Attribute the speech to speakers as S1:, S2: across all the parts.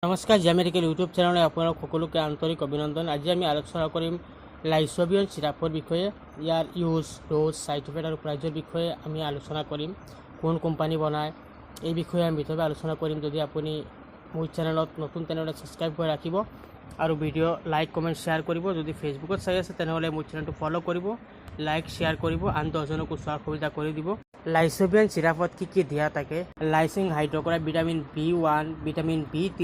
S1: নমস্কাৰ জিয়া medical YouTube চেনেলে আপোনালোক সকলোকে আন্তৰিক অভিনন্দন। আজি আমি আলোচনা কৰিম লাইচোবিয়ন চিৰাপৰ বিষয়ে, ইয়াৰ ইউজ, ড'জ, সাইড ইফেক্ট আৰু প্ৰাইজৰ বিষয়ে আমি আলোচনা কৰিম। কোন কোম্পানী বনায় এই বিষয়ে আমি বিতংভাৱে আলোচনা কৰিম। যদি আপুনি মোৰ চেনেলত নতুন তেনেহ'লে ছাবস্ক্ৰাইব কৰি ৰাখিব আৰু ভিডিঅ' লাইক কমেণ্ট শ্বেয়াৰ কৰিব। যদি ফেচবুকত চাই আছে তেনেহ'লে মোৰ চেনেলটো ফ'ল' কৰিব, লাইক শ্বেয়াৰ কৰিব, আন দহজনকো চোৱাৰ সুবিধা কৰি দিব। লাইচোবিয়ন চিৰাপত কি দিয়া থাকে? Lysine hydroxide, vitamin B1, vitamin B3,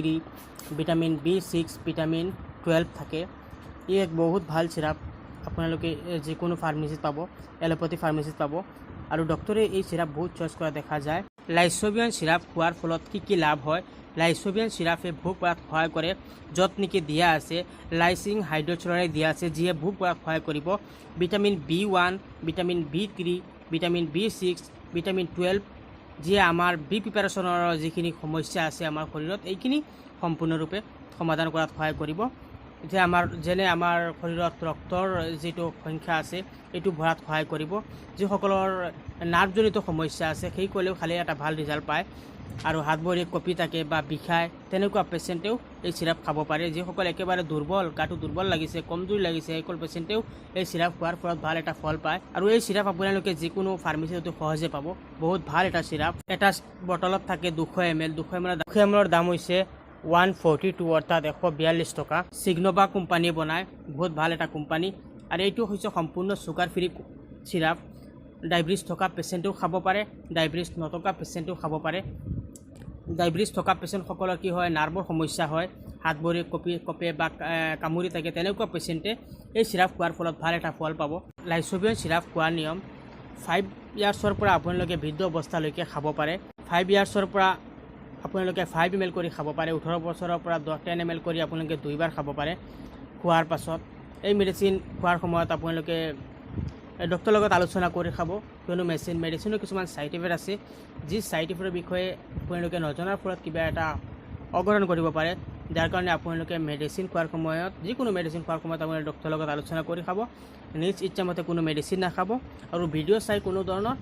S1: vitamin B6, vitamin 12 থাকে। ই এক বহুত ভাল চিৰাপ, আপোনালোকে যিকোনো ফাৰ্মাচীত পাব, এলোপেথি ফাৰ্মাচীত পাব আৰু ডক্টৰে এই চিৰাপ বহুত চইচ কৰা দেখা যায়। লাইচোবিয়ন চিৰাপ খোৱাৰ ফলত কি লাভ হয়? লাইচোবিয়ন চিৰাপে ভোক মৰাত সহায় কৰে, য'ত নেকি দিয়া আছে লাইচিন হাইড্ৰক্সাইড দিয়া আছে, যিয়ে ভোক মৰাত সহায় কৰিব। Vitamin B1, vitamin B3, vitamin B6, vitamin 12, যিয়ে আমাৰ প্ৰিপাৰেশ্যনৰ যিখিনি সমস্যা আছে আমাৰ শৰীৰত, এইখিনি সম্পূৰ্ণৰূপে সমাধান কৰাত সহায় কৰিব। যে আমাৰ শৰীৰত ৰক্তৰ যিটো সংখ্যা আছে এইটো বঢ়াত সহায় কৰিব। যিসকলৰ নাৰ্ভজনিত সমস্যা আছে সেইসকলেও খালে এটা ভাল ৰিজাল্ট পায় আৰু হাত ভৰি কঁপি থাকে বা বিষায়, তেনেকুৱা পেচেণ্টেও এই চিৰাপ খাব পাৰে। যিসকল একেবাৰে দুৰ্বল, গাটো দুৰ্বল লাগিছে, কমজোৰি লাগিছে, সেইসকল পেচেণ্টেও এই চিৰাপ খোৱাৰ ফলত ভাল এটা ফল পায়। আৰু এই চিৰাপ আপোনালোকে যিকোনো ফাৰ্মাচীত সহজে পাব। বহুত ভাল এটা চিৰাপ। এটা বটলত থাকে 200 ml। 200 ml দাম হৈছে 142, অৰ্থাৎ 142 টকা। চিগনোভা কোম্পানীয়ে বনায়, বহুত ভাল এটা কোম্পানী। আৰু এইটো হৈছে সম্পূৰ্ণ চুগাৰ ফ্ৰী চিৰাপ। ডায়েবেটিছ থকা পেচেণ্টেও খাব পাৰে, ডায়েবেটিছ নথকা পেচেণ্টেও খাব পাৰে। ডায়েবেটিছ থকা পেচেণ্টসকলৰ কি হয়, নাৰ্ভৰ সমস্যা হয়, হাত ভৰি কঁপে বা কামুৰি থাকে, তেনেকুৱা পেচেণ্টে এই চিৰাপ খোৱাৰ ফলত ভাল এটা ফল পাব। লাইচোবিয়ন চিৰাপ খোৱাৰ নিয়ম: 5 ইয়াৰ্ছৰ পৰা আপোনালোকে বৃদ্ধ অৱস্থালৈকে খাব পাৰে। 5 ইয়াৰ্ছৰ পৰা আপোনালোকে 5 ml কৰি খাব পাৰে। 18 বছৰৰ পৰা 10 ml কৰি আপোনালোকে 2 বাৰ খাব পাৰে খোৱাৰ পাছত। এই মেডিচিন খোৱাৰ সময়ত আপোনালোকে ডক্টৰৰ লগত আলোচনা কৰি খাব, কিয়নো মেডিচিনৰ কিছুমান ছাইড ইফেক্ট আছে, যি ছাইড ইফেক্টৰ বিষয়ে আপোনালোকে নজনাৰ ফলত কিবা এটা অঘটন কৰিব পাৰে। যাৰ কাৰণে আপোনালোকে মেডিচিন খোৱাৰ সময়ত, যিকোনো মেডিচিন খোৱাৰ সময়ত আপোনালোকে ডক্টৰৰ লগত আলোচনা কৰি খাব। নিজ ইচ্ছামতে কোনো মেডিচিন নাখাব আৰু ভিডিঅ' চাই কোনো ধৰণৰ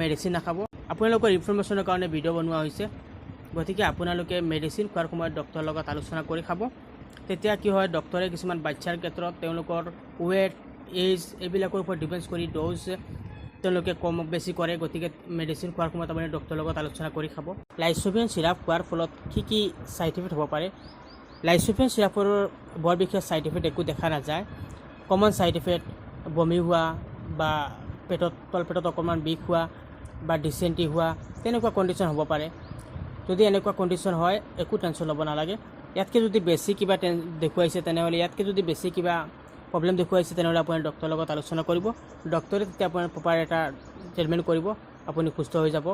S1: মেডিচিন নাখাব। আপোনালোকৰ ইনফৰমেশ্যনৰ কাৰণে ভিডিঅ' বনোৱা হৈছে, গতিকে আপোনালোকে মেডিচিন খোৱাৰ সময়ত ডক্টৰৰ লগত আলোচনা কৰি খাব। তেতিয়া কি হয়, ডক্টৰে কিছুমান বাচ্ছাৰ ক্ষেত্ৰত তেওঁলোকৰ ৱেট, এজ এইবিলাকৰ ওপৰত ডিপেণ্ড কৰি ড'জ তেওঁলোকে কম বেছি কৰে। গতিকে মেডিচিন খোৱাৰ সময়ত আপুনি ডক্টৰৰ লগত আলোচনা কৰি খাব। লাইচোবিয়ন চিৰাপ খোৱাৰ ফলত কি ছাইড ইফেক্ট হ'ব পাৰে? লাইচোবিয়ন চিৰাপৰ বৰ বিশেষ ছাইড ইফেক্ট একো দেখা নাযায়। কমন ছাইড ইফেক্ট বমি হোৱা বা তলপেটত অকণমান বিষ হোৱা বা ডিচেণ্ট্ৰি হোৱা, তেনেকুৱা কণ্ডিশ্যন হ'ব পাৰে। যদি এনেকুৱা কণ্ডিশ্যন হয়, একো টেনশ্যন ল'ব নালাগে। ইয়াতকৈ যদি বেছি কিবা দেখুৱাইছে তেনেহ'লে, ইয়াতকৈ যদি বেছি কিবা প্ৰব্লেম দেখুৱাইছে তেনেহ'লে আপুনি ডক্টৰৰ লগত আলোচনা কৰিব। ডক্টৰে তেতিয়া আপোনাৰ প্ৰপাৰ এটা ট্ৰিটমেণ্ট কৰিব, আপুনি সুস্থ হৈ যাব।